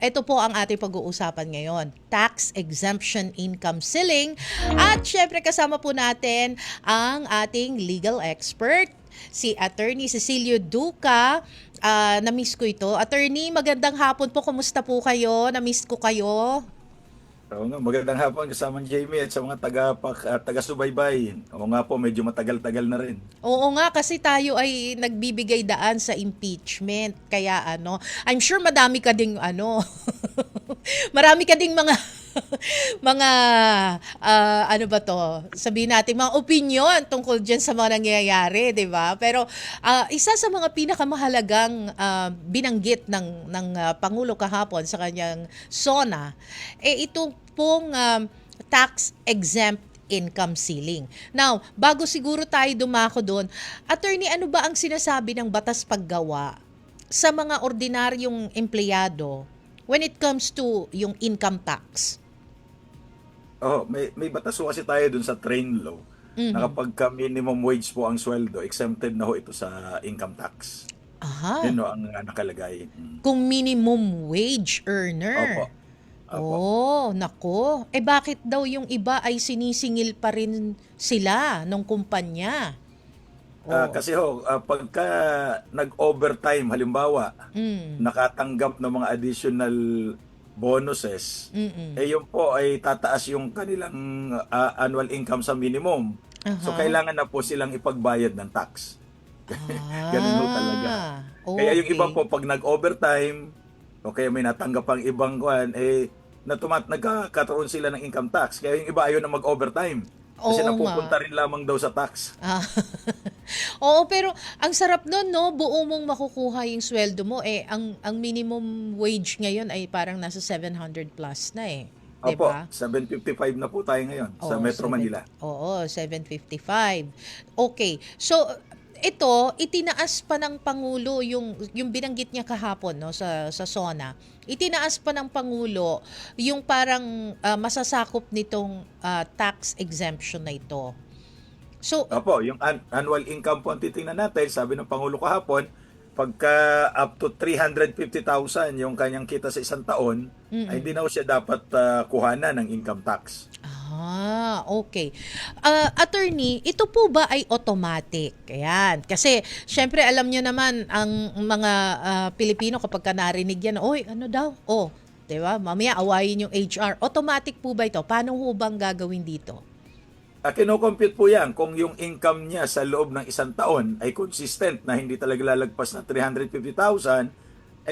Ito po ang ating pag-uusapan ngayon, tax exemption income ceiling. At syempre kasama po natin ang ating legal expert, si Attorney Cecilio Duca. Na-miss ko ito. Attorney, magandang hapon po. Kumusta po kayo? Na-miss ko kayo. Oo nga, magandang hapon kasama ni Jamie at sa mga taga-subaybay. Oo nga po, medyo matagal-tagal na rin. Oo nga, kasi tayo ay nagbibigay daan sa impeachment. Kaya I'm sure madami ka ding marami ka ding mga mga ano ba to? Sabihin natin mga opinion tungkol diyan sa mga nangyayari, 'di ba? Pero isa sa mga pinakamahalagang binanggit ng Pangulo kahapon sa kanyang SONA ito pong tax exempt income ceiling. Now, bago siguro tayo dumako doon, attorney, ano ba ang sinasabi ng batas paggawa sa mga ordinaryong empleyado when it comes to yung income tax? Oh, may batas po kasi tayo dun sa train law na Mhm. kapag ka minimum wage po ang sweldo, exempted na ho ito sa income tax. Aha, Yun no, ang nakalagay. kung minimum wage Opo, earner. opo. Oh, nako. Bakit daw yung iba ay sinisingil pa rin sila nung kumpanya? Oh. Kasi ho, pagka nag-overtime, halimbawa, Mm. nakatanggap ng mga additional bonuses, Mm. yun po ay tataas yung kanilang annual income sa minimum. So, Aha. kailangan na po silang ipagbayad ng tax. Ganun ho talaga. Kaya yung iba Okay. po, pag nag-overtime, o kaya may natanggap ang ibang kuhan, nagkakaroon sila ng income tax. Kaya yung iba ayaw na mag-overtime. Kasi Oo nga. napupunta rin lamang daw sa tax. Ah, oo, pero ang sarap nun, no? Buo mong makukuha yung sweldo mo. Ang minimum wage ngayon ay parang nasa 700 plus na eh. 'Di Opo, ba? 755 na po tayo ngayon sa Oo, Metro Manila. 755. Okay. So, ito, itinaas pa ng Pangulo yung binanggit niya kahapon no, sa SONA. Itinaas pa ng Pangulo yung parang masasakop nitong tax exemption na ito. So, Opo, yung annual income po ang titingnan natin, sabi ng Pangulo kahapon, pagka up to 350,000 yung kanyang kita sa isang taon, ay hindi na ho siya dapat kuhanan ng income tax. Okay. Attorney, ito po ba ay automatic? Ayan. Kasi, syempre, alam nyo naman, ang mga Pilipino kapag ka narinig yan, oy, ano daw? Oh, di ba? Mamaya awayin yung HR. Automatic po ba ito? Paano ho bang gagawin dito? Kino-compute po yan kung yung income niya sa loob ng isang taon ay consistent na hindi talaga lalagpas ng 350,000,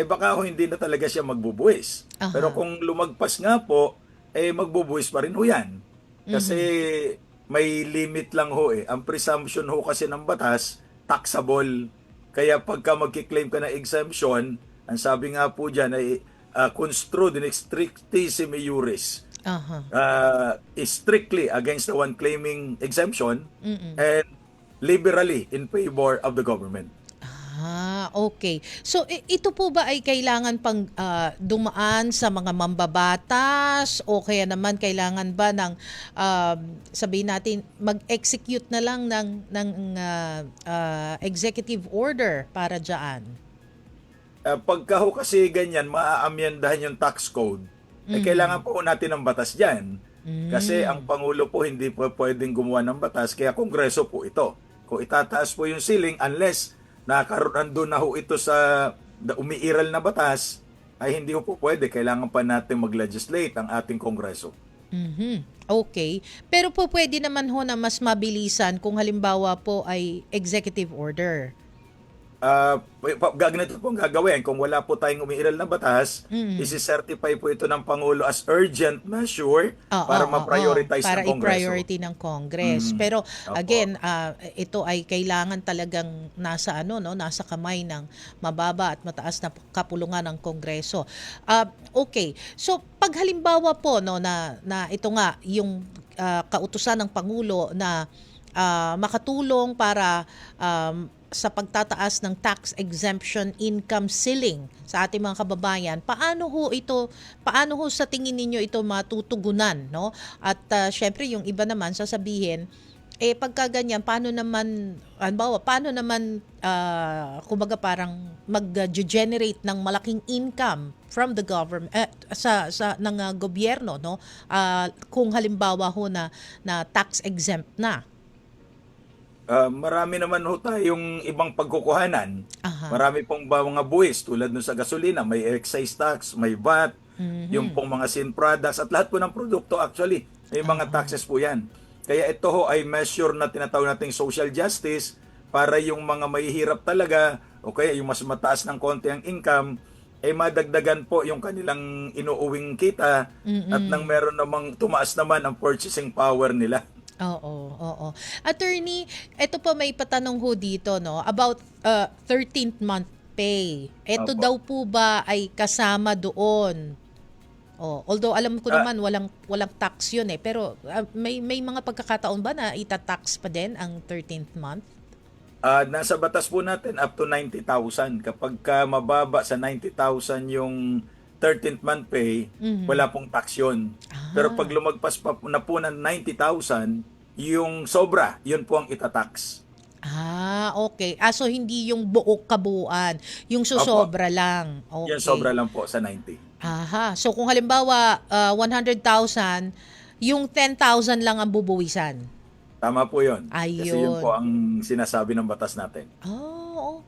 baka ho hindi na talaga siya magbubuwis. Pero Aha. kung lumagpas nga po, magbubuwis pa rin ho yan. Kasi Mhm. may limit lang ho eh. Ang presumption ho kasi ng batas, taxable. Kaya pagka magkiklaim ka ng exemption, ang sabi nga po dyan ay construed in strictissime iuris, Aha. is strictly against the one claiming exemption Mm. and liberally in favor of the government. Okay. So, ito po ba ay kailangan pang dumaan sa mga mambabatas o kaya naman kailangan ba ng sabihin natin mag-execute na lang ng executive order para diyan? Pagka ho kasi ganyan, maaamyendahan yung tax code, kailangan po natin ng batas dyan. Kasi ang Pangulo po hindi po pwedeng gumawa ng batas, kaya Kongreso po ito. Kung itataas po yung ceiling, unless nandun na ho ito sa umiiral na batas, ay hindi ho po pwede. Kailangan pa natin mag-legislate ang ating Kongreso. Mhm. Okay. Pero po pwede naman ho na mas mabilisan kung halimbawa po ay executive order. Ganito po ang gagawin. Kung wala po tayong umiiral na batas, isi-certify po ito ng Pangulo as urgent measure Oo, para oo. ma-prioritize Para ng Kongreso. i-priority ng Congress. Mm. Pero Opo. again, ito ay kailangan talagang nasa nasa kamay ng mababa at mataas na kapulungan ng Kongreso. Okay. So pag halimbawa po na ito nga yung kautusan ng Pangulo na makatulong para sa pagtataas ng tax exemption income ceiling sa ating mga kababayan, paano ho sa tingin ninyo ito matutugunan, no? At syempre yung iba naman sasabihin, Pagka ganyan, paano naman, kumbaga parang mag-generate ng malaking income from the government, ng gobyerno, no? Kung halimbawa ho na tax exempt na. Marami naman ho tayong ibang pagkukuhanan. Aha. Marami pong mga buwis tulad nun sa gasolina, may excise tax, may VAT, yung Mhm. pong mga sin products at lahat po ng produkto actually, may mga Aha. taxes po yan. Kaya ito ho ay measure na tinatawag nating social justice para yung mga mahihirap talaga o kaya yung mas mataas ng konti ang income ay madagdagan po yung kanilang inuuwing kita at nang Mm. meron namang tumaas naman ang purchasing power nila. Oo, oo. Attorney, eto po may patanong ho dito, no, about 13th month pay. Eto Opo. daw po ba ay kasama doon? Oh, although alam ko Ah, naman walang tax 'yun eh, pero may mga pagkakataon ba na ita-tax pa din ang 13th month? Nasa batas po natin up to 90,000. Kapag ka mababa sa 90,000 yung 13th month pay, Mhm. wala pong tax yun. Pero pag Ah. lumagpas pa na po ng 90,000, yung sobra, yun po ang itatax. Okay. So hindi yung buo kabuuan, yung Opo, sosobra lang. yan Okay. sobra lang po sa 90. So kung halimbawa 100,000, yung 10,000 lang ang bubuwisan. Tama po yun. Kasi yun po Ayun. ang sinasabi ng batas natin.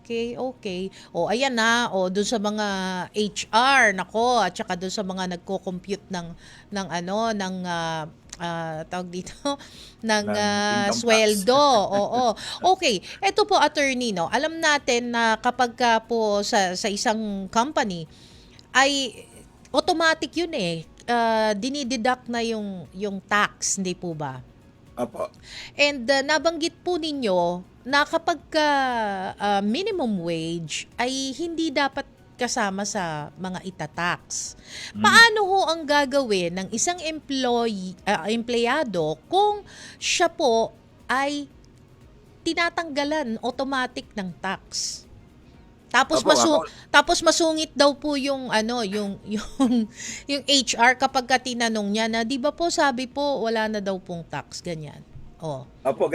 Okay, okay. Ayan na. Dun sa mga HR, nako, at saka dun sa mga nagko-compute ng ano, ng tawag dito, ng Ng income tax. sweldo. Oo. Okay. Eto po, attorney, no. Alam natin na kapag ka po sa isang company ay automatic yun eh. Dinideduct na yung tax, hindi po ba? Opo. And nabanggit po ninyo na kapag minimum wage ay hindi dapat kasama sa mga itatax. Mm. Paano ho ang gagawin ng isang empleyado kung siya po ay tinatanggalan automatic ng tax? Tapos Opo, ako, tapos masungit daw po yung ano, yung HR kapag ka tinanong niya na 'di ba po sabi po wala na daw pong tax ganyan. Oh. Opo,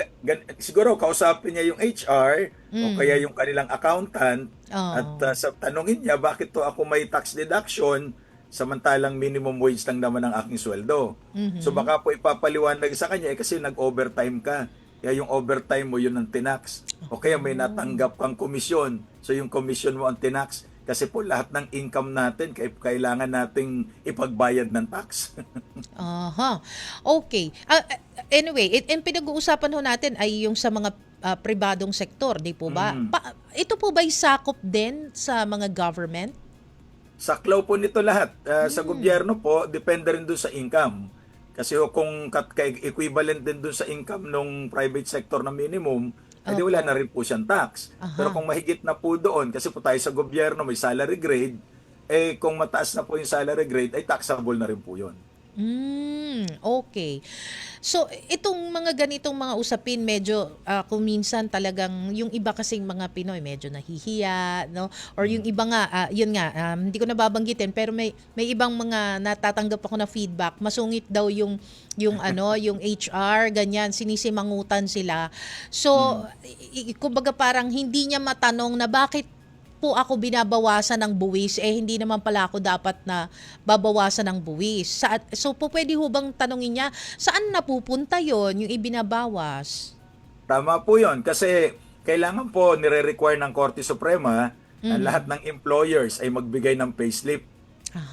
siguro kausapin niya yung HR o kaya Mm. yung kanilang accountant at Oh. sa tanungin niya bakit to ako may tax deduction samantalang minimum wage lang naman ang aking sweldo. So Mhm. baka po ipapaliwanag sa kanya kasi nag-overtime ka. Kaya yung overtime mo yun ang tinax. O kaya may Oh. natanggap kang komisyon. So yung komisyon mo ang tinax. Kasi po lahat ng income natin kailangan nating ipagbayad ng tax. Aha. Okay. Anyway, ang pinag-uusapan ho natin ay yung sa mga pribadong sektor, di po ba? Mm. Ito po ba'y sakop din sa mga government? Saklaw po nito lahat. Sa Hmm. gobyerno po, depende rin dun sa income. Kasi kung equivalent din dun sa income nung private sector na minimum, edi wala na Opo. rin po siyang tax. Pero Aha. kung mahigit na po doon, kasi po tayo sa gobyerno may salary grade, kung mataas na po yung salary grade, ay taxable na rin po yun. Okay. So, itong mga ganitong mga usapin medyo kung minsan talagang yung iba kasing mga Pinoy medyo nahihiya, no? Or yung Mm. iba nga, yun nga, hindi ko nababanggitin pero may ibang mga natatanggap ako na feedback. Masungit daw yung ano, yung HR, ganyan, sinisimangutan sila. So, Mm. kumbaga parang hindi niya matanong na bakit po ako binabawasan ng buwis, hindi naman pala ako dapat na babawasan ng buwis. So po pwede ho bang tanungin niya, saan napupunta yon yung ibinabawas? Tama po yun. Kasi kailangan po nire-require ng Korte Suprema na lahat Mhm. ng employers ay magbigay ng payslip.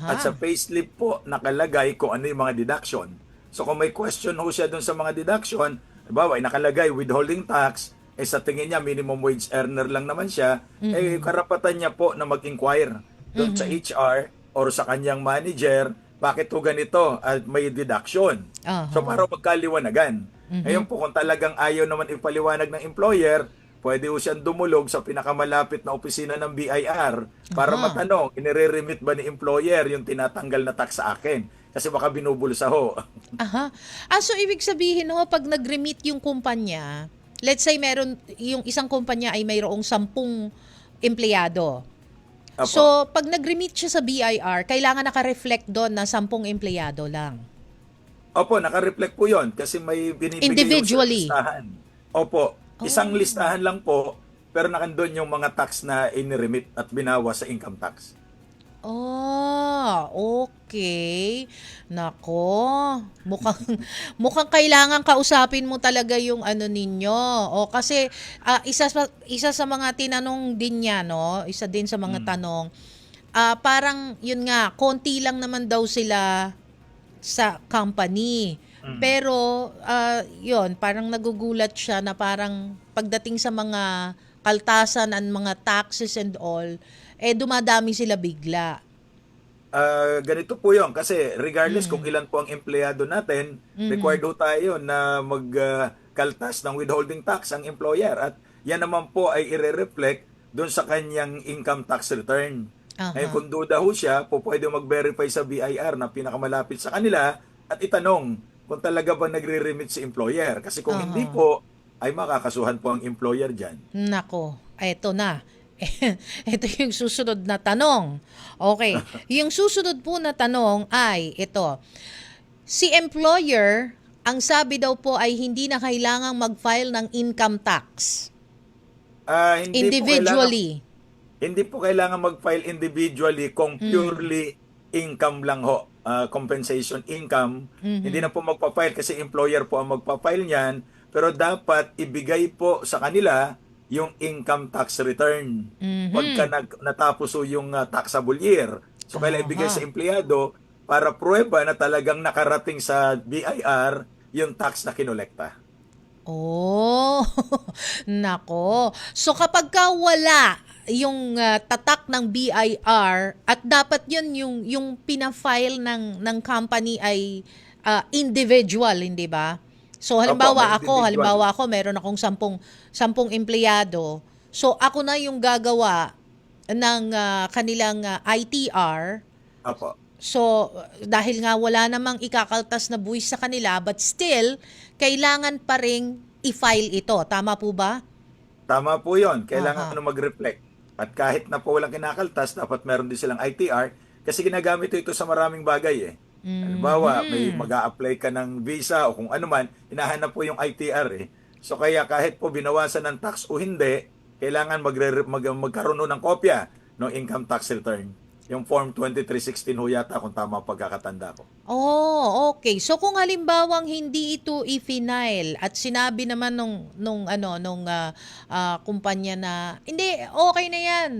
At sa Aha. payslip po nakalagay kung ano yung mga deduction. So kung may question ho siya dun sa mga deduction, halimbawa ay nakalagay withholding tax, sa tingin niya minimum wage earner lang naman siya, Mm. karapatan niya po na mag-inquire doon sa Mhm. HR or sa kanyang manager, bakit po ganito at may deduction. So Aha. para magkaliwanagan. Ngayon Mhm. po kung talagang ayaw naman ipaliwanag ng employer, pwede po siyang dumulog sa pinakamalapit na opisina ng BIR para Aha. matanong, inire-remit ba ni employer yung tinatanggal na tax sa akin? Kasi baka binubulsa ho. Aha. So ibig sabihin ho, pag nag-remit yung kumpanya, let's say meron, yung isang kumpanya ay mayroong 10 empleyado. Apo. So, pag nag-remit siya sa BIR, kailangan naka-reflect doon na 10 empleyado lang. Opo, naka-reflect po yon kasi may binibigay yung sa Individually. listahan. Opo, isang Oh. listahan lang po, pero nakandun yung mga tax na iniremit at binawas sa income tax. Okay. Nako, mukhang mukhang kailangan kausapin mo talaga yung ano ninyo. O kasi isa sa mga tinanong din niya, no? Isa din sa mga Mm. tanong. Parang yun nga, konti lang naman daw sila sa company. Mm. Pero yun, parang nagugulat siya na parang pagdating sa mga kaltasan and mga taxes and all, dumadami sila bigla. Ganito po yon kasi regardless kung Mm. ilan po ang empleyado natin, Mhm. required ho tayo na magkaltas ng withholding tax ang employer at yan naman po ay ire-reflect doon sa kanyang income tax return. Ngayon Aha. kung duda ho siya, po pwede mag-verify sa BIR na pinakamalapit sa kanila at itanong kung talaga ba nagre-remit si employer. Kasi kung hindi Aha. po, ay makakasuhan po ang employer dyan. Nako, eto na. Ito yung susunod na tanong. Okay. Yung susunod po na tanong ay ito. Si employer, ang sabi daw po ay hindi na kailangang mag-file ng income tax Ah, hindi po kailangan individually. Hindi po kailangan mag-file individually kung Mm. purely income lang ho, compensation income. Hindi Mhm. na po magpa-file kasi employer po ang magpa-file niyan, pero dapat ibigay po sa kanila yung income tax return. Pagka Mhm. natapos ho yung taxable year. So kailangan ibigay sa Aha. empleyado para prueba na talagang nakarating sa BIR yung tax na kinolekta. Oh, nako. So kapag ka wala yung tatak ng BIR at dapat yun yung pina-file ng company ay individual, hindi ba? So Opo, may individual. halimbawa ako meron akong sampung empleyado. So ako na yung gagawa ng kanilang ITR. Opo. So, dahil nga wala namang ikakaltas na buwis sa kanila, but still, kailangan pa ring i-file ito. Tama po ba? Tama po yon. Kailangan Aha. ano mag-reflect. At kahit na po walang kinakaltas, dapat meron din silang ITR kasi ginagamit ito sa maraming bagay eh. Halimbawa, may Mhm. mag-a-apply ka ng visa o kung ano man, hinahanap po yung ITR eh. So kaya kahit po binawasan ng tax o hindi, kailangan magkaroon ho ng kopya ng income tax return. Yung Form 2316 ho yata kung tama ang pagkakatanda ko. Oh, okay. So kung halimbawang hindi ito i-final at sinabi naman nung kumpanya na hindi okay na 'yan.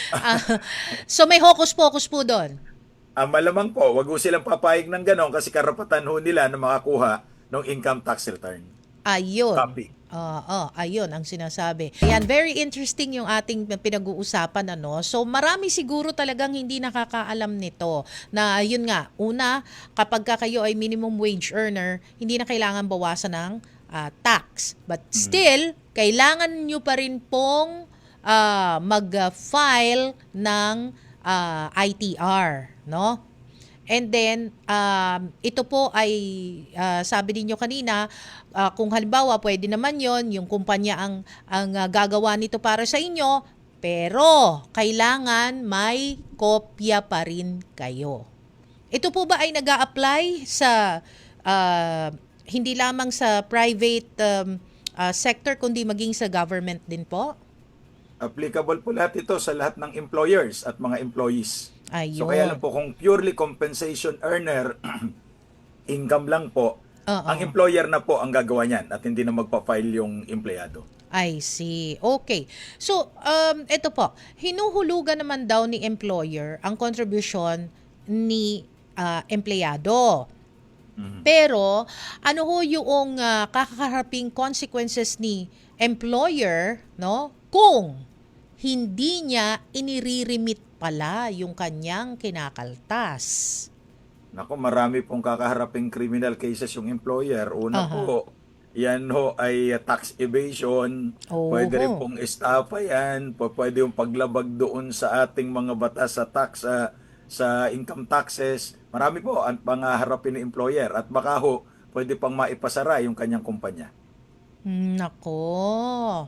Ah, so may hocus pocus po doon. Malamang po, wag ho silang papayag ng ganon kasi karapatan ho nila na makakuha ng income tax return. Ayun. Copy. Oo, ayun ang sinasabi. Ayan, very interesting yung ating pinag-uusapan, ano. So, marami siguro talagang hindi nakakaalam nito na yun nga, una, kapag ka kayo ay minimum wage earner, hindi na kailangan bawasan ng tax. But Mm. still, kailangan nyo pa rin pong mag-file ng ITR, no? And then, ito po ay, sabi ninyo kanina, kung halimbawa, pwede naman yon yung kumpanya ang gagawa nito para sa inyo, pero kailangan may kopya pa rin kayo. Ito po ba ay nag apply sa, hindi lamang sa private sector, kundi maging sa government din po? Applicable po lahat ito sa lahat ng employers at mga employees. So kaya lang Ayun. po kung purely compensation earner, income lang po, ang Oo. employer na po ang gagawa niyan at hindi na magpa-file yung empleyado. I see. Okay. So, ito po, hinuhulugan naman daw ni employer ang contribution ni empleyado. Mhm. Pero, ano ho yung kakaharaping consequences ni employer, no? Kung hindi niya inire-remit pala yung kanyang kinakaltas. Nako, marami pong kakaharaping criminal cases yung employer. Una Aha. po, yan ho ay tax evasion. Pwede rin Oho. pong estafa yan. Pwede yung paglabag doon sa ating mga batas sa tax, sa income taxes. Marami po ang pangaharapin ng employer. At baka ho, pwede pang maipasara yung kanyang kumpanya. Nako.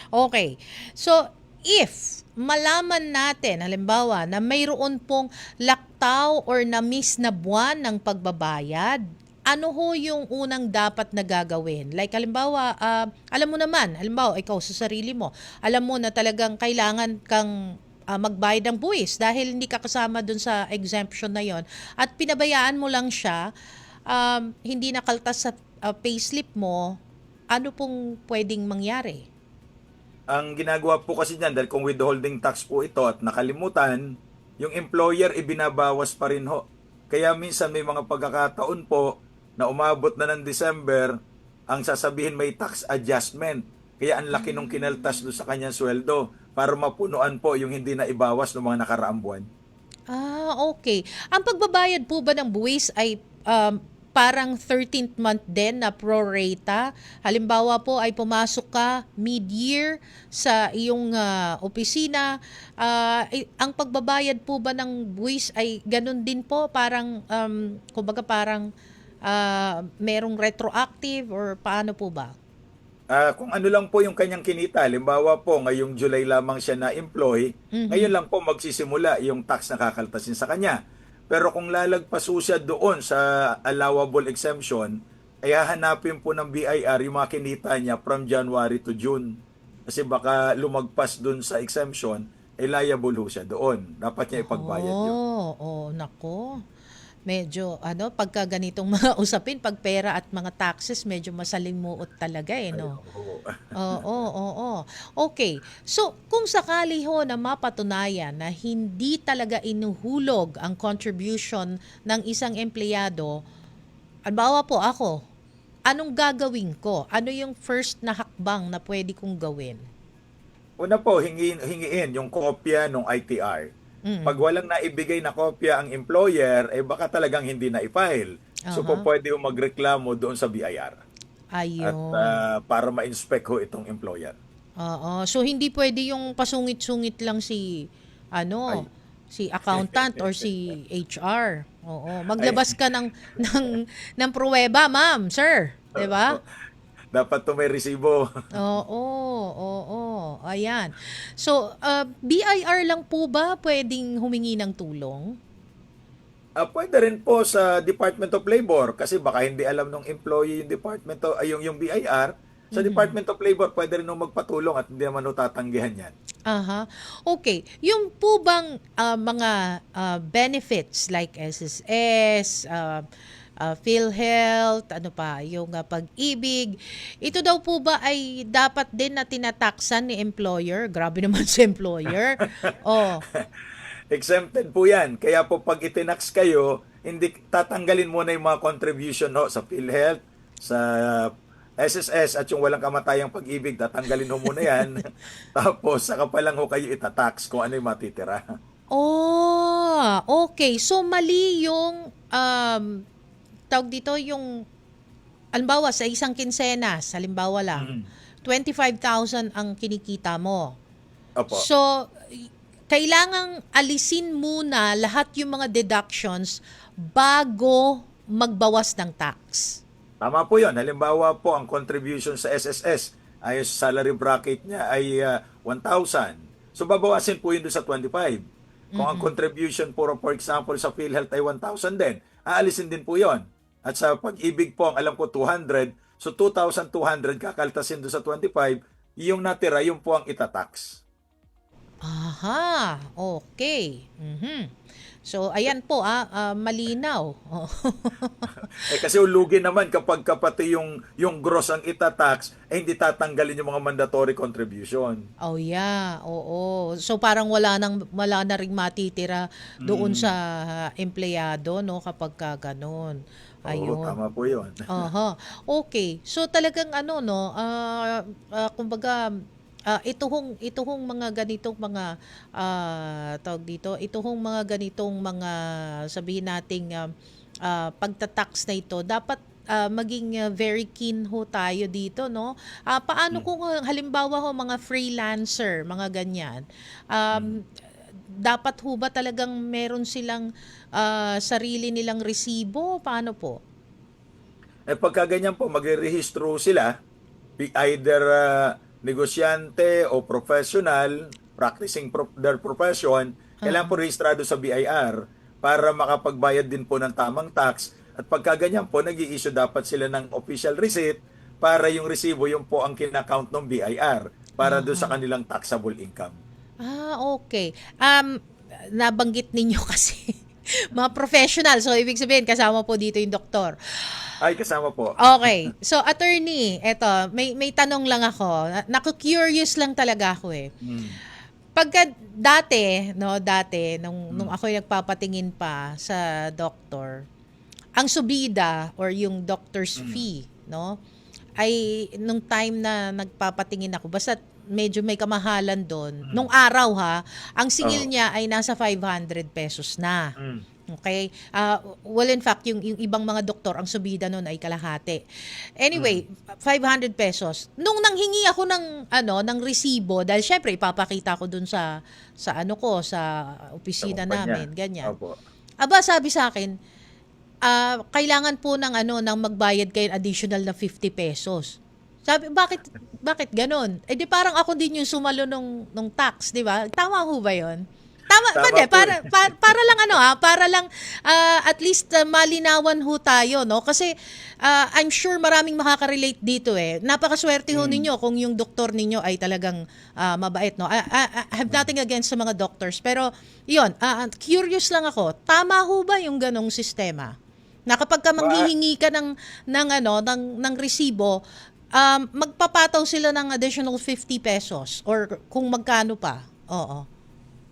Okay. So, if malaman natin, halimbawa, na mayroon pong laktaw or na-miss na buwan ng pagbabayad, ano ho yung unang dapat na gagawin? Like halimbawa, alam mo naman, halimbawa ikaw sa sarili mo, alam mo na talagang kailangan kang magbayad ng buwis dahil hindi ka kasama dun sa exemption na yon at pinabayaan mo lang siya, hindi nakaltas sa payslip mo, ano pong pwedeng mangyari? Ang ginagawa po kasi niyan, dahil kung withholding tax po ito at nakalimutan, yung employer ibinabawas pa rin ho. Kaya minsan may mga pagkakataon po na umabot na ng December, ang sasabihin may tax adjustment. Kaya ang laki nung kinaltas doon sa kanyang sweldo para mapunuan po yung hindi na ibawas ng mga nakaraang buwan. Okay. Ang pagbabayad po ba ng buwis ay parang 13th month din na prorata? Halimbawa po ay pumasok ka mid-year sa iyong opisina, ang pagbabayad po ba ng buwis ay ganun din po? Parang, kumbaga parang merong retroactive or paano po ba? Kung ano lang po yung kanyang kinita, halimbawa po ngayong July lamang siya na-employ, ngayon lang po magsisimula yung tax na kakaltasin sa kanya. Pero kung lalagpas po siya doon sa allowable exemption, ay hahanapin po ng BIR yung mga kinita niya from January to June. Kasi baka lumagpas doon sa exemption, ay liable ho siya doon. Dapat niya ipagbayad yun. Nako. Medyo pagka ganitong mga usapin, pag pera at mga taxes, medyo masalimuot talaga no. Oo. Oo. Okay. So, kung sakali ho na mapatunayan na hindi talaga inuhulog ang contribution ng isang empleyado, halimbawa po ako, anong gagawin ko? Ano yung first na hakbang na pwede kong gawin? Una po, hingiin yung kopya ng ITR. Pag walang naibigay na kopya ang employer, baka talagang hindi na i-file. So po pwede ho magreklamo doon sa BIR. At Ayun. para ma-inspect ho itong employer. Oo. So, hindi pwede yung pasungit-sungit lang Ay. si accountant or si HR. Oo. Maglabas ka ng pruweba, ma'am, sir. 'Di ba? Dapat to may resibo. Oo. Ayan. So, BIR lang po ba pwedeng humingi ng tulong? Pwede rin po sa Department of Labor kasi baka hindi alam ng employee yung yung BIR. Sa Department of Labor, pwede rin nung magpatulong at hindi naman ho tatanggihan yan. Aha. Okay. Yung po bang mga benefits like SSS, PhilHealth, ano pa, yung pag-ibig, ito daw po ba ay dapat din na tinataksan ni employer? Grabe naman sa employer. Oh. Exempted po yan. Kaya po pag itinax kayo, hindi tatanggalin muna yung mga contribution ho, sa PhilHealth, sa SSS at yung walang kamatayang pag-ibig, tatanggalin ho muna yan. Tapos saka pa lang ho kayo itatax kung ano yung matitira. Okay. So mali yung tawag dito yung halimbawa sa isang kinsenas, halimbawa lang, 25,000 ang kinikita mo. Opo. So, kailangang alisin muna lahat yung mga deductions bago magbawas ng tax. Tama po yun. Halimbawa po, ang contribution sa SSS ay sa salary bracket niya ay 1,000. So, babawasin po yun doon sa 25. Kung ang contribution for example, sa PhilHealth ay 1,000 din, aalisin din po yon. At sa pag-ibig po, ang alam ko 200, so 2,200 kakaltasin doon sa 25, yung natira, yung po ang itatax. Aha, okay. So, ayan po, malinaw. Kasi ulugi naman kapag kapati yung gross ang itatax, hindi tatanggalin yung mga mandatory contribution. Oh yeah, oo. So parang wala na ring matitira doon sa empleyado no kapag ka ganun. Oo, Ayun. tama po yun. Aha. Okay. So talagang kumbaga ito hong mga ganitong mga tawag dito, ito hong mga ganitong mga sabihin nating pagtatax na ito dapat maging very keen ho tayo dito no. Paano kung halimbawa ho mga freelancer, mga ganyan. Dapat ho ba talagang meron silang sarili nilang resibo? Paano po? Pagka ganyan po, magre-rehistro sila, either negosyante o professional, practicing their profession, kailangan po rehistrado sa BIR para makapagbayad din po ng tamang tax. At pagka ganyan po, nag-i-issue dapat sila ng official receipt para yung resibo, yung po ang kinakount ng BIR para doon sa kanilang taxable income. Okay. Nabanggit ninyo kasi mga professional. So, ibig sabihin, kasama po dito yung doktor. Ay, kasama po. Okay. So, attorney, eto, may tanong lang ako. Naku-curious lang talaga ako eh. Pagka dati, nung ako nagpapatingin pa sa doktor, ang subida or yung doctor's fee, no, ay nung time na nagpapatingin ako, basta medyo may kamahalan doon. Nung araw ang singil niya ay nasa 500 pesos na. Okay? Well, in fact, yung ibang mga doktor, ang subida noon ay kalahati. Anyway, 500 pesos. Nung nanghingi ako ng resibo, dahil syempre ipapakita ko dun sa sa opisina Sa kumpanya. namin, ganyan. Opo. Aba, sabi sa akin, kailangan po ng magbayad kayo additional na 50 pesos. Sabi, bakit ganun? Eh di parang ako din yung sumalo nung tax, di ba? Tama ho ba 'yon? Tama Tama ba? po Para lang para lang at least malinawan ho tayo, no? Kasi I'm sure maraming makaka-relate dito eh. Napakaswerte ho ninyo kung yung doktor ninyo ay talagang mabait, no? I have nothing against sa mga doctors, pero 'yon, curious lang ako. Tama ho ba yung ganong sistema? Na kapag ka manghihingi ka ng resibo, magpapataw sila ng additional 50 pesos or kung magkano pa. Oo.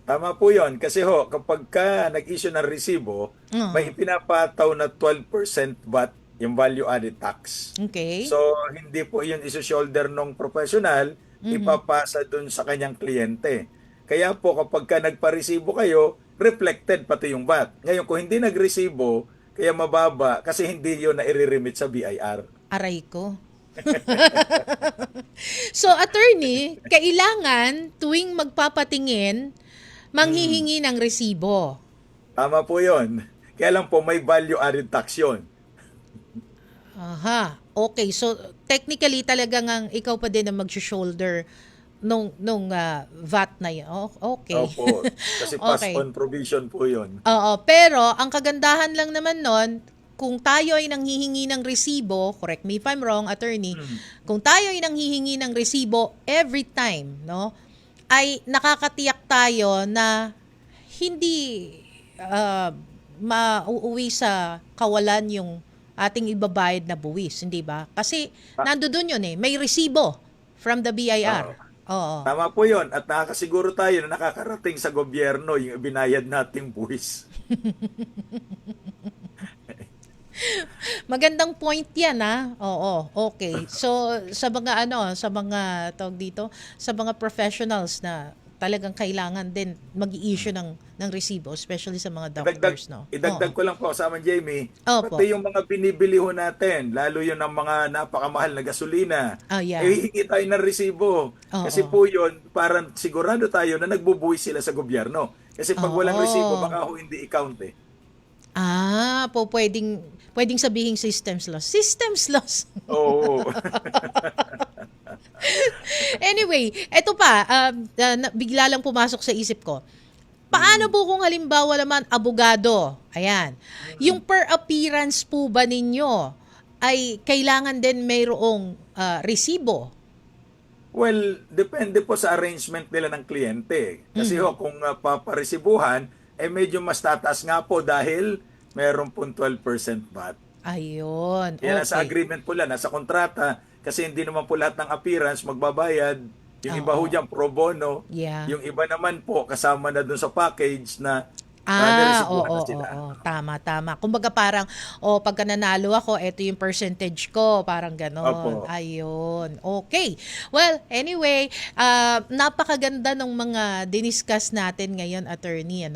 Tama po yun. Kasi kapag ka nag-issue ng resibo, may ipinapataw na 12% VAT yung value-added tax. Okay. So, hindi po yun iso-shoulder ng professional, ipapasa dun sa kanyang kliyente. Kaya po kapag ka nagpa-resibo kayo, reflected pati yung VAT. Ngayon, kung hindi nag-resibo, kaya mababa kasi hindi yun na i-remit sa BIR. Aray ko. So, attorney, kailangan tuwing magpapatingin, manghihingi ng resibo. Tama po yun. Kaya lang po may value-added tax yun. Aha. Okay. So, technically talagang ikaw pa din ang mag-shoulder nung VAT na yun. Okay. Opo. Kasi Okay. pass-on provision po yun. Oo, pero ang kagandahan lang naman nun, kung tayo ay nanghihingi ng resibo, correct me if I'm wrong, attorney, kung tayo ay nanghihingi ng resibo every time, no, ay nakakatiyak tayo na hindi mauuwi sa kawalan yung ating ibabayad na buwis, hindi ba? Kasi nandoon yun may resibo from the BIR. Oo. Tama po yun. At nakakasiguro tayo na nakakarating sa gobyerno yung ibinayad nating buwis. Magandang point 'yan Oo, okay. So sa mga tawag dito, sa mga professionals na talagang kailangan din mag-i-issue ng resibo, especially sa mga doctors, no. Idagdag Oo. ko lang po sa Jamie, Opo. pati yung mga binibili ho natin, lalo yun ng mga napakamahal na gasolina, Yeah. hihingi tayo ng resibo. Oo. Kasi po yun, parang sigurado tayo na nagbubuwis sila sa gobyerno. Kasi pag walang Oo. resibo, baka ho hindi i-count eh. Pwedeng sabihin systems loss. Systems loss. Oo. Anyway, eto pa, bigla lang pumasok sa isip ko. Paano po kung halimbawa naman abogado? Ayan. Yung per appearance po ba ninyo ay kailangan din mayroong resibo? Well, depende po sa arrangement nila ng kliyente. Kasi kung paparesibuhan, medyo mas tataas nga po dahil meron pong 12% VAT. Ayun. Yan nasa Okay. agreement po lang, nasa kontrata. Kasi hindi naman po lahat ng appearance magbabayad. Yung iba ho dyan, pro bono. Yeah. Yung iba naman po, kasama na dun sa package na Oo, na sila. tama. Kumbaga parang, pagka nanalo ako, eto yung percentage ko, parang ganon. Opo. Ayun. Okay. Well, anyway, napakaganda ng mga diniscuss natin ngayon, attorney,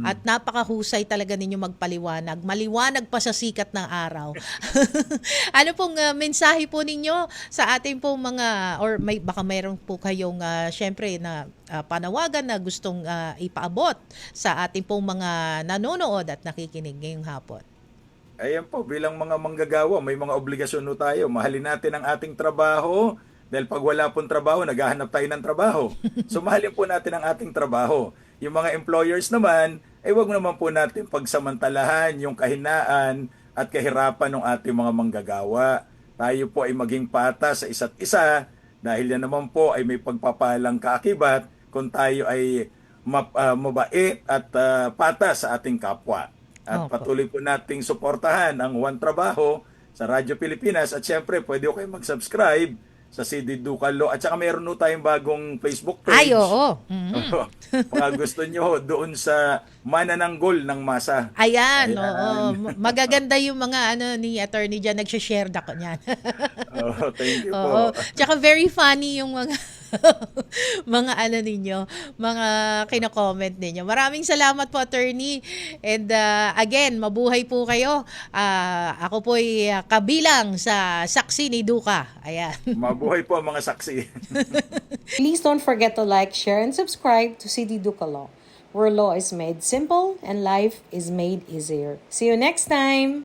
At napakahusay talaga ninyo magpaliwanag. Maliwanag pa sa sikat ng araw. Ano pong mensahe po ninyo sa ating pong mga, or baka mayroon po kayong, syempre, na panawagan na gustong ipaabot sa ating pong mga nanonood at nakikinig ngayong hapon? Ayan po, bilang mga manggagawa, may mga obligasyon no tayo. Mahalin natin ang ating trabaho Dahil pag wala pong trabaho, naghahanap tayo ng trabaho. So mahalin po natin ang ating trabaho. Yung mga employers naman, ay wag naman po natin pagsamantalahan yung kahinaan at kahirapan ng ating mga manggagawa. Tayo po ay maging patas sa isa't isa dahil yan naman po ay may pagpapalang kaakibat kung tayo ay mabait at patas sa ating kapwa. At Opo. patuloy po nating suportahan ang One Trabaho sa Radyo Pilipinas at syempre pwede ko kayo mag-subscribe sa CD Ducalo at saka meron po tayong bagong Facebook page. Ay, oo. Mhm. Mga gusto nyo doon sa manananggol ng masa. Ayan, Ayan. oo. Magaganda yung mga ni attorney dyan, nagsha-share ako niyan. Thank you Oo. po. Tsaka very funny yung mga mga ninyo, mga kino-comment ninyo. Maraming salamat po, attorney. And again, mabuhay po kayo. Ako po ay kabilang sa saksi ni Duca. Ayan. Mabuhay po ang mga saksi. Please don't forget to like, share, and subscribe to CD Duca Law, where law is made simple and life is made easier. See you next time!